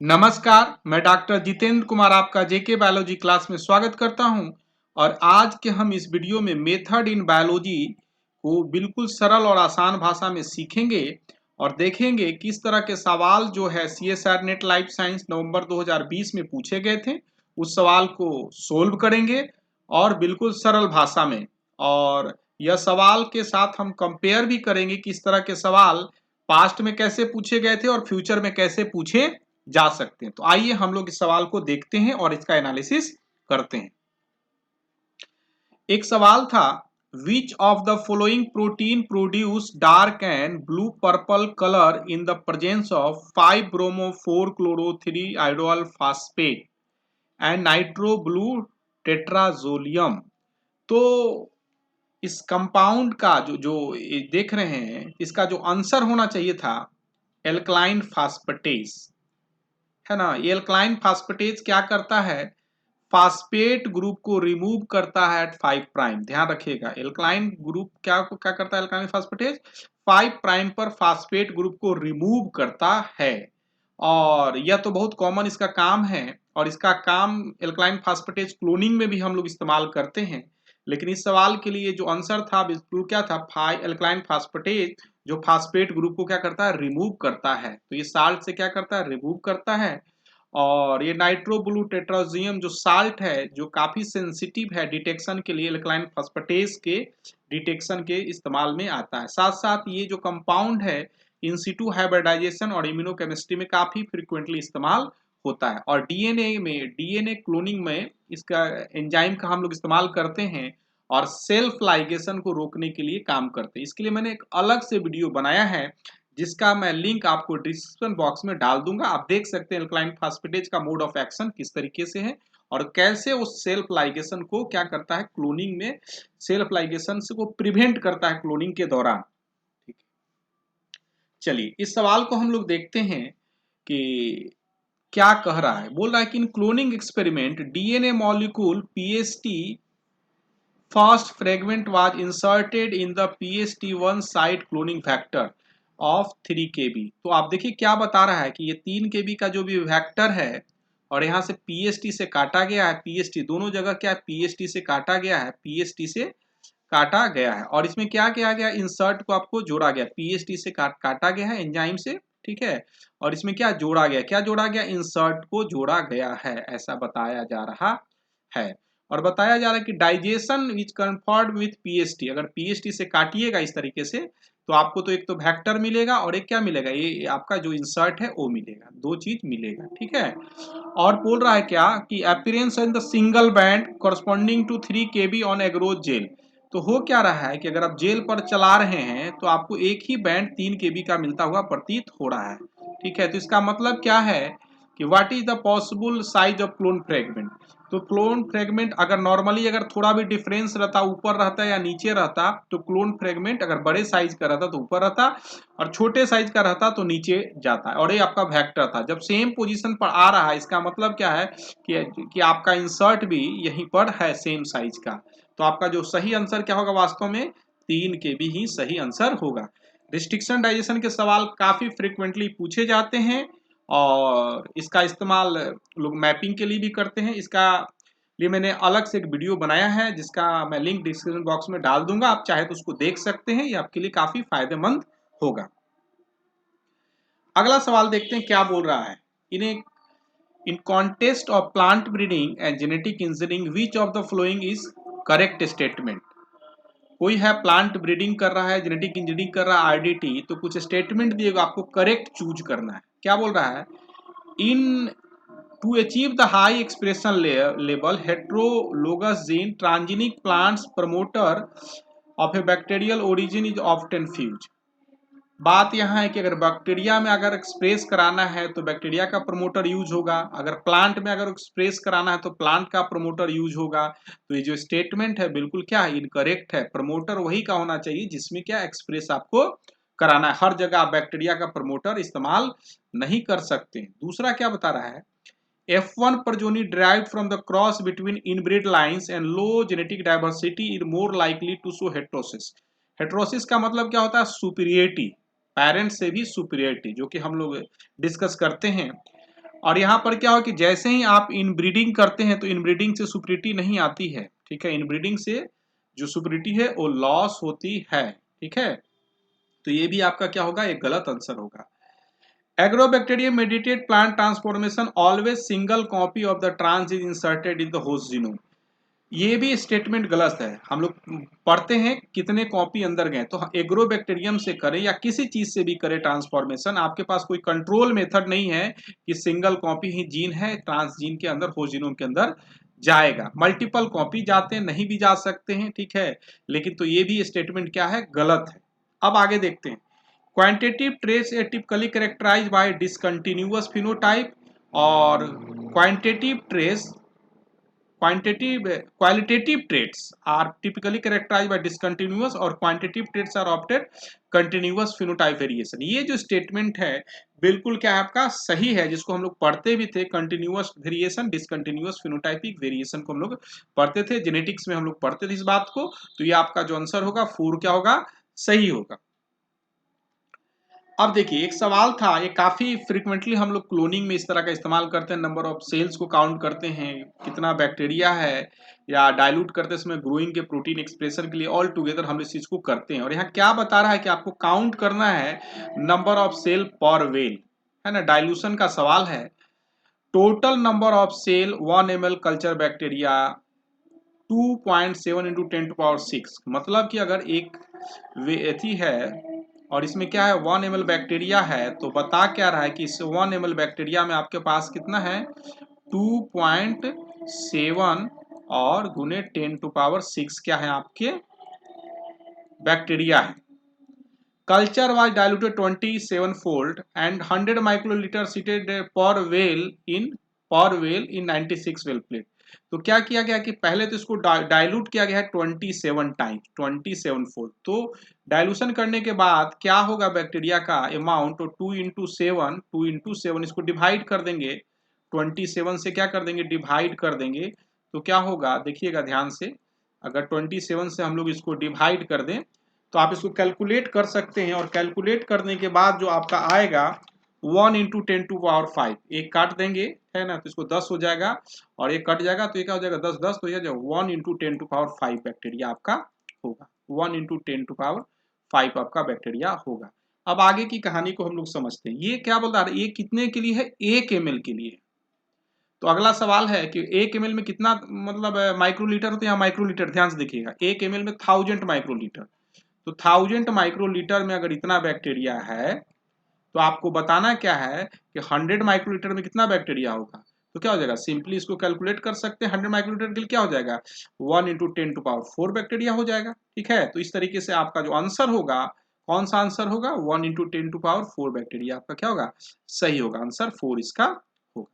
नमस्कार, मैं डॉक्टर जितेंद्र कुमार आपका जेके बायोलॉजी क्लास में स्वागत करता हूं। और आज के हम इस वीडियो में मेथड इन बायोलॉजी को बिल्कुल सरल और आसान भाषा में सीखेंगे और देखेंगे किस तरह के सवाल जो है सीएसआर नेट लाइफ साइंस नवंबर 2020 में पूछे गए थे, उस सवाल को सोल्व करेंगे और बिल्कुल सरल भाषा में। और यह सवाल के साथ हम कंपेयर भी करेंगे किस तरह के सवाल पास्ट में कैसे पूछे गए थे और फ्यूचर में कैसे पूछे जा सकते हैं। तो आइए हम लोग इस सवाल को देखते हैं और इसका एनालिसिस करते हैं। एक सवाल था, which of the following protein produce dark and blue purple colour in the presence of 5 bromo 4 chloro 3 indolyl phosphate and nitro blue tetrazolium. तो इस कंपाउंड का जो ये देख रहे हैं, इसका जो आंसर होना चाहिए था एल्कलाइन फास्फेटेज, है ना। ये एल्कलाइन फास्फेटेज क्या करता है, फास्फेट ग्रुप को रिमूव करता है एट 5 प्राइम। ध्यान रखिएगा, एल्कलाइन ग्रुप क्या क्या करता है, एल्कलाइन फास्फेटेज 5 प्राइम पर फास्फेट ग्रुप को रिमूव करता है। और यह तो बहुत कॉमन इसका काम है, और इसका काम एल्कलाइन फास्फेटेज क्लोनिंग में भी हम लोग इस्तेमाल करते हैं। लेकिन इस सवाल के लिए जो आंसर था बिल्कुल क्या था, एल्कलाइन फास्फेटेज जो फास्फेट ग्रुप को क्या करता है, रिमूव करता है। तो ये साल्ट से क्या करता है, रिमूव करता है। और ये नाइट्रो ब्लू टेट्राजियम जो साल्ट है, जो काफी सेंसिटिव है डिटेक्शन के लिए, एल्कलाइन फास्फेटेज के डिटेक्शन के इस्तेमाल में आता है। साथ साथ ये जो कंपाउंड है इन सिटू हाइब्रिडाइजेशन और इम्यूनोकेमिस्ट्री में काफी फ्रिक्वेंटली इस्तेमाल होता है। और डीएनए क्लोनिंग में इसका एंजाइम का हम लोग इस्तेमाल करते हैं और सेल्फ लाइगेशन को रोकने के लिए काम करते हैं। इसके लिए मैंने एक अलग से वीडियो बनाया है, जिसका मैं लिंक आपको डिस्क्रिप्शन बॉक्स में डाल दूंगा। आप देख सकते हैं एल्कलाइन फास्फेटेज का मोड ऑफ एक्शन किस तरीके से है और कैसे वो सेल्फ लाइगेशन को क्या करता है, क्लोनिंग में सेल्फ लाइगेशन से को प्रिवेंट करता है क्लोनिंग के दौरान। ठीक है, चलिए इस सवाल को हम लोग देखते हैं कि क्या कह रहा है। बोल रहा है कि in cloning experiment DNA molecule PST first fragment was inserted in the PST1 site cloning factor of 3 kb। तो आप देखिए क्या बता रहा है कि ये 3 kb का जो भी वेक्टर है और यहाँ से PST से काटा गया है, PST दोनों जगह क्या है, PST से काटा गया है, PST से काटा गया है। और इसमें क्या किया गया, इंसर्ट को आपको जोड़ा गया, PST से काटा गया है एंजाइम से, ठीक है। और इसमें क्या जोड़ा गया, क्या जोड़ा गया, इंसर्ट को जोड़ा गया है, ऐसा बताया जा रहा है। और बताया जा रहा है कि digestion is conferred with PST. अगर पीएसटी से काटिएगा इस तरीके से तो आपको तो एक तो वेक्टर मिलेगा और एक क्या मिलेगा, ये आपका जो इंसर्ट है वो मिलेगा, दो चीज मिलेगा, ठीक है। और बोल रहा है क्या कि appearance in the single band corresponding to 3 kb on agarose gel. तो हो क्या रहा है कि अगर आप जेल पर चला रहे हैं तो आपको एक ही बैंड 3 kb का मिलता हुआ प्रतीत हो रहा है, ठीक है। तो इसका मतलब क्या है कि what is the possible size of clone fragment. तो क्लोन फ्रेगमेंट अगर नॉर्मली अगर थोड़ा भी डिफरेंस रहता, ऊपर रहता या नीचे रहता, तो क्लोन फ्रेगमेंट अगर बड़े साइज का रहता तो ऊपर रहता और छोटे साइज का रहता तो नीचे जाता है। और ये आपका वेक्टर था, जब सेम पोजीशन पर आ रहा है इसका मतलब क्या है कि आपका इंसर्ट भी यहीं पर है सेम साइज का। तो आपका जो सही आंसर क्या होगा, वास्तव में 3 के भी ही सही आंसर होगा। रिस्ट्रिक्शन डाइजेशन के सवाल काफी फ्रिक्वेंटली पूछे जाते हैं और इसका इस्तेमाल लोग मैपिंग के लिए भी करते हैं। इसका लिए मैंने अलग से एक वीडियो बनाया है जिसका मैं लिंक डिस्क्रिप्शन बॉक्स में डाल दूंगा, आप चाहे तो उसको देख सकते हैं, ये आपके लिए काफी फायदेमंद होगा। अगला सवाल देखते हैं क्या बोल रहा है। In context of plant breeding and genetic engineering which of the following is correct statement. कोई है प्लांट ब्रीडिंग कर रहा है, जेनेटिक इंजीनियरिंग कर रहा है, आरडीटी, तो कुछ स्टेटमेंट दिएगा, आपको करेक्ट चूज करना है। क्या बोल रहा है, इन to achieve the high expression level heterologous gene transgenic plants promoter of a bacterial origin is often fused। बात यहाँ है कि अगर बैक्टीरिया में अगर एक्सप्रेस कराना है तो बैक्टीरिया का प्रमोटर यूज होगा, अगर प्लांट में अगर एक्सप्रेस कराना है तो प्लांट का प्रमोटर यूज होगा। तो ये जो स्टेटमेंट है बिल्कुल क्या है, इनकरेक्ट है। प्रमोटर वही का होना चाहिए जिसमें क्या एक्सप्रेस आपको कराना है। हर जगह आप बैक्टीरिया का प्रमोटर इस्तेमाल नहीं कर सकते। दूसरा क्या बता रहा है, F1 progeny derived from the cross between inbred lines and low genetic diversity is more likely to show heterosis। Heterosis का मतलब क्या होता है, सुपीरियरिटी, पेरेंट से भी सुपीरियरिटी, जो कि हम लोग डिस्कस करते हैं। और यहाँ पर क्या हो कि जैसे ही आप इनब्रीडिंग करते हैं तो इनब्रीडिंग से सुपीरियरिटी नहीं आती है, ठीक है, इनब्रीडिंग से जो सुपीरियरिटी है वो लॉस होती है, ठीक है। तो ये भी आपका क्या होगा, एक गलत आंसर होगा। Agrobacterium mediated plant transformation always single copy of the trans is inserted in the host genome. ये भी स्टेटमेंट गलत है। हम लोग पढ़ते हैं कितने कॉपी अंदर गए, तो एग्रोबैक्टीरियम से करें या किसी चीज से भी करें ट्रांसफॉर्मेशन, आपके पास कोई कंट्रोल मेथड नहीं है कि सिंगल कॉपी ही जीन है ट्रांस जीन के अंदर, होस्ट जीनोम के अंदर जाएगा। मल्टीपल कॉपी जाते हैं, नहीं भी जा सकते हैं, ठीक है, लेकिन तो ये भी स्टेटमेंट क्या है, गलत है। अब आगे देखते हैं। Quantitative traits are typically characterized by discontinuous phenotype, और quantitative traits qualitative traits are typically characterized by discontinuous और quantitative traits are often continuous phenotype variation। ये जो स्टेटमेंट है बिल्कुल क्या है आपका सही है, जिसको हम लोग पढ़ते भी थे, continuous variation, discontinuous phenotypic variation को हम लोग पढ़ते थे, जेनेटिक्स में हम लोग पढ़ते थे इस बात को। तो ये आपका जो आंसर होगा 4 क्या होगा, सही होगा। अब देखिए एक सवाल था, ये काफी फ्रीक्वेंटली हम लोग क्लोनिंग में इस तरह का इस्तेमाल करते हैं, नंबर ऑफ सेल्स को काउंट करते हैं, कितना बैक्टीरिया है, या डाइल्यूट करते समय ग्रोइंग के प्रोटीन एक्सप्रेशन के लिए ऑल टुगेदर हम इस चीज को करते हैं। और यहाँ क्या बता रहा है कि आपको काउंट करना है नंबर ऑफ सेल पर वेल, है ना, डाइल्यूशन का सवाल है। Total number of cell 1 ml culture bacteria 2.7 into 10⁻⁶, मतलब कि अगर एक वेथी है और इसमें क्या है 1 ml बैक्टीरिया है, तो बता क्या रहा है कि इस 1 ml बैक्टीरिया में आपके पास कितना है 2.7 और गुने 10⁻⁶ क्या है आपके बैक्टीरिया है। Culture was diluted 27 fold and 100 microlitre seated पर वेल इन 96 वेल प्लेट। तो क्या किया गया कि पहले तो इसको डाइल्यूट किया गया है 27 टाइम्स, 27 फोल्ड। तो डाइल्यूशन करने के बाद क्या होगा बैक्टीरिया का अमाउंट, तो 2 into 7 इसको डिवाइड कर देंगे, 27 से क्या कर देंगे, डिवाइड कर देंगे। तो क्या होगा देखिएगा ध्यान से, अगर 27 से हम लोग इसको डिवाइड कर दें तो आप इसको कैलकुलेट कर सकते हैं, और कैलकुलेट करने के बाद जो आपका आएगा 1 into 10⁵, एक काट देंगे, है ना, तो इसको 10 हो जाएगा, और एक कट जाएगा तो ये क्या हो जाएगा 10 10, तो ये 1 into 10⁵ बैक्टीरिया आपका होगा, 1 into 10⁵ आपका बैक्टीरिया होगा। अब आगे की कहानी को हम लोग समझते हैं। ये क्या बोल रहा है, ये कितने के लिए है, 1 ml के लिए। तो अगला सवाल है कि 1 ml में कितना मतलब माइक्रोलीटर, तो यहाँ माइक्रोलीटर ध्यान से देखिएगा, 1 ml में 1000 माइक्रोलीटर। तो 1000 माइक्रोलीटर में अगर इतना बैक्टीरिया है तो आपको बताना क्या है कि 100 माइक्रोलीटर में कितना बैक्टीरिया होगा। तो क्या हो जाएगा, सिंपली इसको कैलकुलेट कर सकते हैं, 100 माइक्रोलीटर के लिए क्या हो जाएगा 1 into 10⁴ बैक्टीरिया हो जाएगा, ठीक है। तो इस तरीके से आपका जो आंसर होगा, कौन सा आंसर होगा, 1 into 10⁴ बैक्टीरिया आपका क्या होगा, सही होगा, आंसर 4 इसका होगा।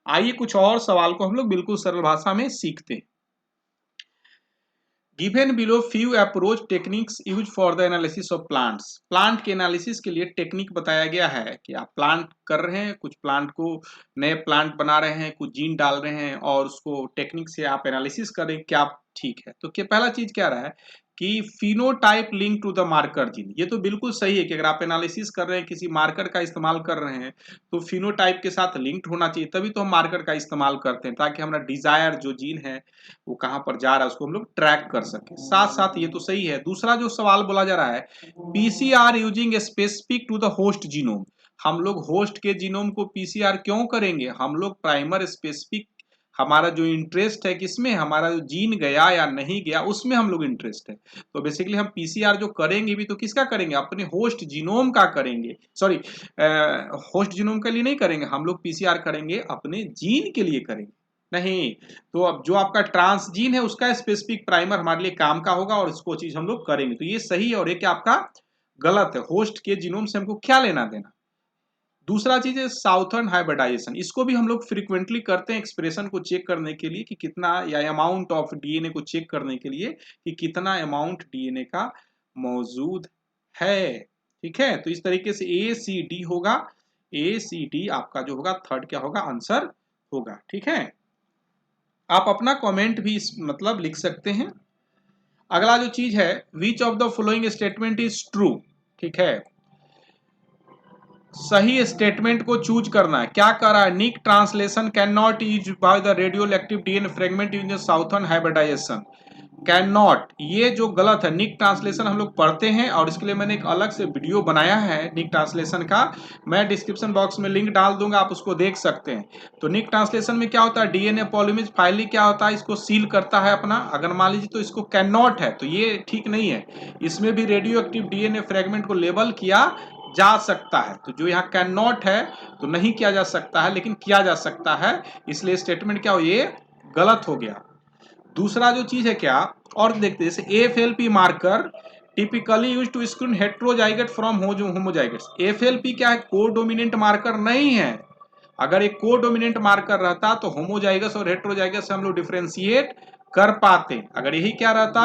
आइए कुछ और सवाल को हम लोग बिल्कुल सरल भाषा में सीखते हैं। Given below few approach techniques used for the analysis of plants। Plant के एनालिसिस के लिए टेक्निक बताया गया है कि आप प्लांट कर रहे हैं, कुछ प्लांट को नए प्लांट बना रहे हैं, कुछ जीन डाल रहे हैं और उसको टेक्निक से आप एनालिसिस करें क्या ठीक है। तो क्या पहला चीज क्या रहा है कि phenotype link to the marker gene. ये तो बिल्कुल सही है कि अगर आप एनालिसिस कर रहे हैं, किसी मार्कर का इस्तेमाल कर रहे हैं, तो फिनोटाइप के साथ लिंक्ड होना चाहिए, तभी तो हम मार्कर का इस्तेमाल करते हैं, ताकि हमारा डिजायर जो जीन है वो कहां पर जा रहा है उसको हम लोग ट्रैक कर सके। साथ साथ ये तो सही है। दूसरा जो सवाल बोला जा रहा है, PCR using specific to the host genome. हम लोग होस्ट के जीनोम को पीसीआर क्यों करेंगे, हम लोग प्राइमर स्पेसिफिक, हमारा जो इंटरेस्ट है किसमें, हमारा जो जीन गया या नहीं गया उसमें हम लोग इंटरेस्ट है। तो बेसिकली हम पीसीआर जो करेंगे भी तो किसका करेंगे, अपने होस्ट जीनोम का करेंगे, सॉरी होस्ट जीनोम के लिए नहीं करेंगे, हम लोग पीसीआर करेंगे अपने जीन के लिए करेंगे नहीं। तो अब जो आपका ट्रांस जीन है उसका स्पेसिफिक प्राइमर हमारे लिए काम का होगा और इसको चीज हम लोग करेंगे। तो ये सही है और ये क्या आपका गलत है, होस्ट के जीनोम से हमको क्या लेना देना। दूसरा चीज है साउथर्न हाइब्रिडाइजेशन, इसको भी हम लोग फ्रीक्वेंटली करते हैं एक्सप्रेशन को चेक करने के लिए कि कितना, या अमाउंट ऑफ डीएनए को चेक करने के लिए कि कितना अमाउंट डीएनए का मौजूद है, ठीक है। तो इस तरीके से ए सी डी होगा, ए सी डी आपका जो होगा थर्ड क्या होगा आंसर होगा, ठीक है। आप अपना कमेंट भी मतलब लिख सकते हैं। अगला जो चीज है, विच of the following statement is true, ठीक है। सही स्टेटमेंट को चूज करना है। क्या कर रहा है, nick translation can not use by the radioactive DNA fragment in Southern hybridization. Can not, ये जो गलत है। निक ट्रांसलेशन हम लोग पढ़ते हैं और इसके लिए मैंने एक अलग से वीडियो बनाया है निक ट्रांसलेशन का, मैं डिस्क्रिप्शन बॉक्स में लिंक डाल दूंगा, आप उसको देख सकते हैं। तो निक ट्रांसलेशन में क्या होता है, डीएनए पॉलीमरेज फाइली क्या होता है, इसको सील करता है अपना। अगर मान लीजिए तो इसको कैन नॉट है तो ये ठीक नहीं है। इसमें भी रेडियो एक्टिव डीएनए फ्रेगमेंट को लेबल किया जा सकता है। तो जो यहाँ कैन नॉट है तो नहीं किया जा सकता है, लेकिन किया जा सकता है, इसलिए स्टेटमेंट क्या हो, ये गलत हो गया। दूसरा जो चीज है क्या, और देखते हैं, जैसे FLP marker typically use to screen heterozygote from homozygotes. FLP क्या है, कोडोमिनेंट मार्कर नहीं है। अगर एक कोडोमिनेंट मार्कर रहता तो होमोजाइगस और हेट्रोजाइगस से हम लोग डिफरेंशिएट कर पाते। अगर यही क्या रहता,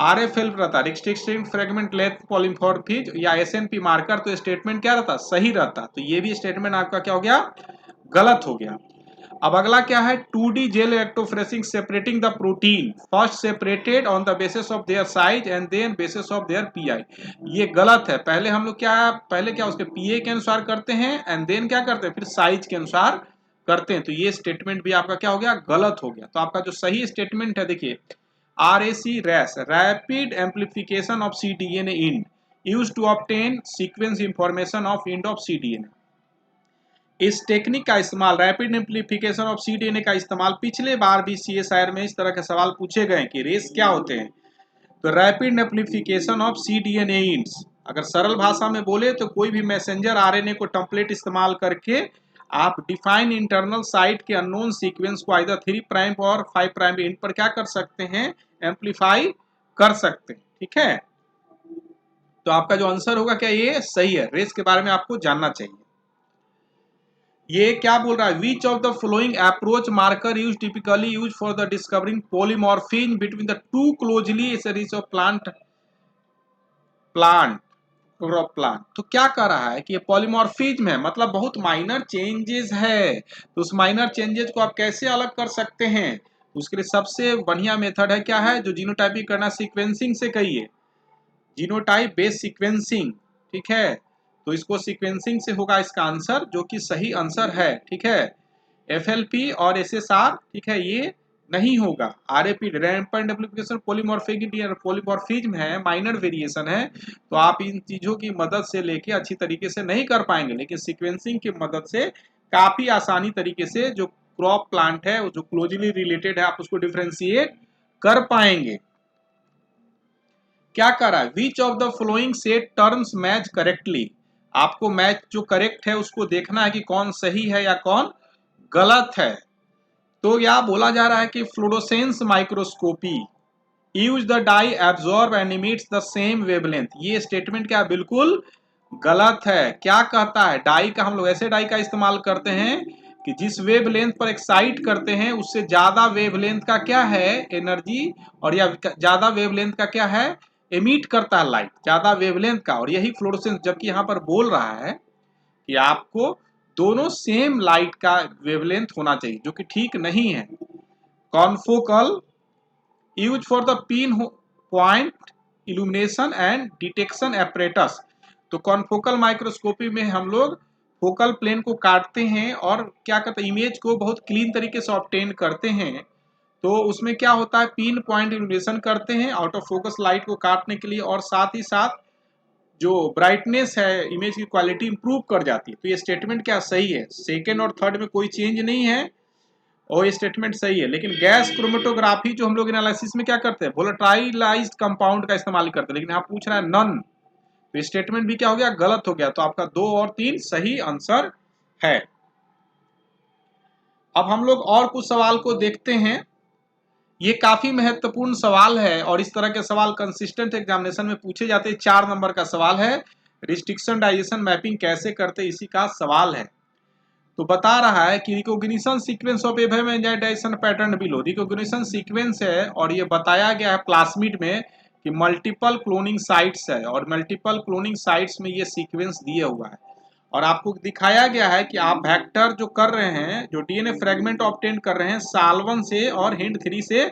आरएफएल रहता, रिस्ट्रिक्टेड फ्रेगमेंट लेंथ पॉलीमॉर्फिज्म या एसएनपी मार्कर, तो स्टेटमेंट क्या रहता, सही रहता। तो ये भी स्टेटमेंट आपका क्या हो गया, गलत हो गया। अब अगला क्या है, 2D gel electrophoresing separating the protein, first separated on the basis of their size and then basis of their PI. ये गलत है। पहले हम लोग क्या है, पहले क्या उसके पीए के अनुसार करते हैं एंड देन क्या करते हैं, फिर साइज के अनुसार करते हैं। तो ये स्टेटमेंट भी आपका क्या हो गया, गलत हो गया। तो आपका जो सही स्टेटमेंट है, देखिए RAC RACE, rapid amplification of cDNA end use to obtain sequence information of end of cDNA। इस टेक्निक का इस्तेमाल, रैपिड एम्पलीफिकेशन ऑफ cDNA का इस्तेमाल, पिछले बार भी सीएसआईआर में इस तरह के सवाल पूछे गए कि रेस क्या होते हैं। तो rapid amplification of cDNA ends, अगर सरल भाषा में बोले तो कोई भी मैसेंजर आरएनए को टेम्पलेट इस्तेमाल करके आप डिफाइन इंटरनल साइट के अननोन सीक्वेंस को आइदर 3 प्राइम और 5 प्राइम इंड पर क्या कर सकते हैं, एम्पलीफाई कर सकते हैं। ठीक है, तो आपका जो आंसर होगा क्या, ये सही है। रेस के बारे में आपको जानना चाहिए। ये क्या बोल रहा है, विच of the following approach marker use typically use for the discovering polymorphism between the two closely series of plant crop plant. तो क्या कर रहा है कि ये पॉलीमॉर्फिज्म है, मतलब बहुत माइनर चेंजेस है। तो उस माइनर चेंजेस को आप कैसे अलग कर सकते हैं, उसके लिए सबसे बढ़िया मेथड है क्या है, जो जीनोटाइपिंग करना, सीक्वेंसिंग से कहिए, जीनोटाइप बेस्ड सीक्वेंसिंग। ठीक है, तो इसको सीक्वेंसिंग से होगा इसका आंसर, जो कि सही आंसर है। ठीक है, एफएलपी और एसएसआर, ठीक है, ये नहीं होगा। आरएपी रैंपेंट एप्लीकेशन पॉलीमॉर्फिज्म है, माइनर वेरिएशन है, तो आप इन चीजों की मदद से लेके अच्छी तरीके से नहीं कर पाएंगे, लेकिन सीक्वेंसिंग की मदद से काफी आसानी तरीके से जो क्रॉप प्लांट है, जो क्लोजली रिलेटेड है, आप उसको डिफरेंशिएट कर पाएंगे। क्या कर रहा है, विच of the flowing set terms match correctly. आपको मैच जो करेक्ट है उसको देखना है कि कौन सही है या कौन गलत है। तो यह बोला जा रहा है कि fluorescence microscopy use the dye absorb and emits the same wavelength. ये स्टेटमेंट क्या बिल्कुल गलत है। क्या कहता है, डाई का हम लोग ऐसे डाई का इस्तेमाल करते हैं कि जिस वेवलेंथ पर एक्साइट करते हैं उससे ज्यादा वेवलेंथ का क्या है, एनर्जी, और या ज्यादा वेवलेंथ का क्या है, एमिट करता है लाइट, ज्यादा वेवलेंथ का, और यही फ्लोरोसेंस। जबकि यहाँ पर बोल रहा है कि आपको दोनों सेम लाइट का वेवलेंथ होना चाहिए, जो कि ठीक नहीं है। Confocal use for the pin point illumination and detection apparatus. तो कॉन्फोकल माइक्रोस्कोपी में हम लोग फोकल प्लेन को काटते हैं और क्या करते हैं, इमेज को बहुत क्लीन तरीके से ऑब्टेन करते हैं। तो उसमें क्या होता है, पिन पॉइंट इल्यूमिनेशन करते हैं आउट ऑफ फोकस लाइट को काटने के लिए, और साथ ही साथ जो ब्राइटनेस है, इमेज की क्वालिटी इंप्रूव कर जाती है। तो ये स्टेटमेंट क्या सही है, सेकेंड और थर्ड में कोई चेंज नहीं है और ये स्टेटमेंट सही है। लेकिन गैस क्रोमेटोग्राफी जो हम लोग एनालिसिस में क्या करते हैं, वोलेटाइलाइज्ड कंपाउंड का इस्तेमाल करते हैं, लेकिन यहाँ पूछ रहा है नन, तो स्टेटमेंट भी क्या हो गया, गलत हो गया। तो आपका 2 और 3 सही आंसर है। अब हम लोग और कुछ सवाल को देखते हैं। ये काफी महत्वपूर्ण सवाल है और इस तरह के सवाल कंसिस्टेंट एग्जामिनेशन में पूछे जाते हैं। 4 नंबर का सवाल है, रिस्ट्रिक्शन डाइजेशन मैपिंग कैसे करते, इसी का सवाल है। तो बता रहा है कि recognition sequence of digestion pattern below. Recognition sequence है और ये बताया गया है प्लास्मिड में कि मल्टीपल क्लोनिंग साइट्स है, और मल्टीपल क्लोनिंग साइट्स में ये सीक्वेंस दिया हुआ है। और आपको दिखाया गया है कि आप वेक्टर जो कर रहे हैं, जो डीएनए फ्रेगमेंट ऑब्टेन कर रहे हैं, साल1 से और हिंड3 से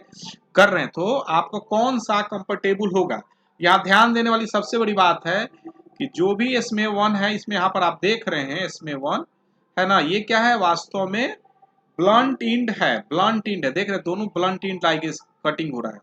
कर रहे हैं, तो आपको कौन सा कंफर्टेबल होगा। यहाँ ध्यान देने वाली सबसे बड़ी बात है कि जो भी इसमें 1 है, इसमें यहाँ पर आप देख रहे हैं इसमें 1 है ना, ये क्या है वास्तव में ब्लंट इंड है, ब्लंट इंड है, देख रहे हैं दोनों ब्लंट इंड लाइक कटिंग हो रहा है।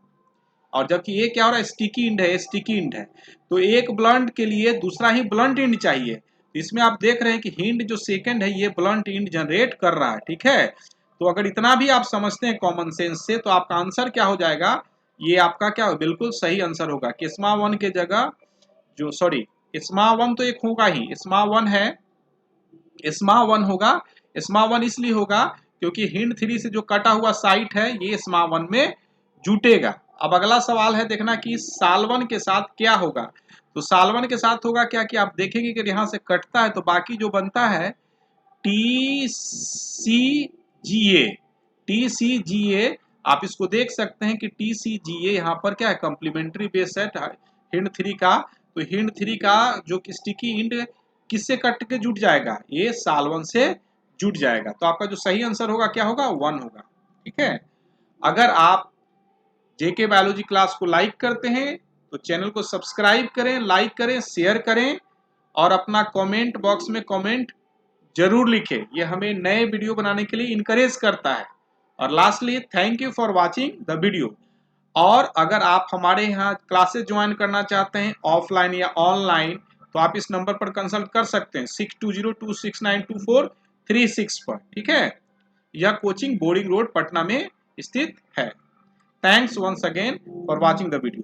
और जबकि ये क्या हो रहा है, स्टिकी इंड है, स्टिकी इंड है। तो एक ब्लंट के लिए दूसरा ही ब्लंट इंड चाहिए। तो इसमें आप देख रहे हैं कि हिंड जो सेकंड है ये ब्लंट इंड जनरेट कर रहा है, ठीक है। तो अगर इतना भी आप समझते हैं कॉमन सेंस से, तो आपका आंसर क्या हो जाएगा, ये आपका क्या बिल्कुल सही आंसर होगा कि स्मा 1 के जगह जो सॉरी स्मा 1 तो एक होगा ही, स्मा 1 है, स्मा 1 होगा। स्मा 1 इसलिए होगा क्योंकि हिंड 3 से जो कटा हुआ साइट है ये स्मा 1 में जुटेगा। अब अगला सवाल है देखना कि साल 1 के साथ क्या होगा। तो साल 1 के साथ होगा क्या कि आप देखेंगे कि यहाँ से कटता है तो बाकी जो बनता है TCGA, TCGA आप इसको देख सकते हैं कि TCGA यहाँ पर क्या है, कॉम्प्लीमेंट्री बेस है हिंड 3 का। तो हिंड 3 का जो स्टिकी हिंड किससे कट के जुट जाएगा, ये साल 1 से जुट जाएगा। तो आपका जो सही आंसर होगा क्या होगा, 1 होगा, ठीक है। अगर आप जेके बायोलॉजी क्लास को लाइक करते हैं तो चैनल को सब्सक्राइब करें, लाइक करें, शेयर करें और अपना कमेंट बॉक्स में कमेंट जरूर लिखें। ये हमें नए वीडियो बनाने के लिए इनकरेज करता है। और lastly thank you for watching the video. और अगर आप हमारे यहाँ क्लासेस ज्वाइन करना चाहते हैं ऑफलाइन या ऑनलाइन, तो आप इस नंबर पर कंसल्ट कर सकते हैं 6202692436 पर, ठीक है। यह कोचिंग बोर्डिंग रोड पटना में स्थित है। Thanks once again for watching the video.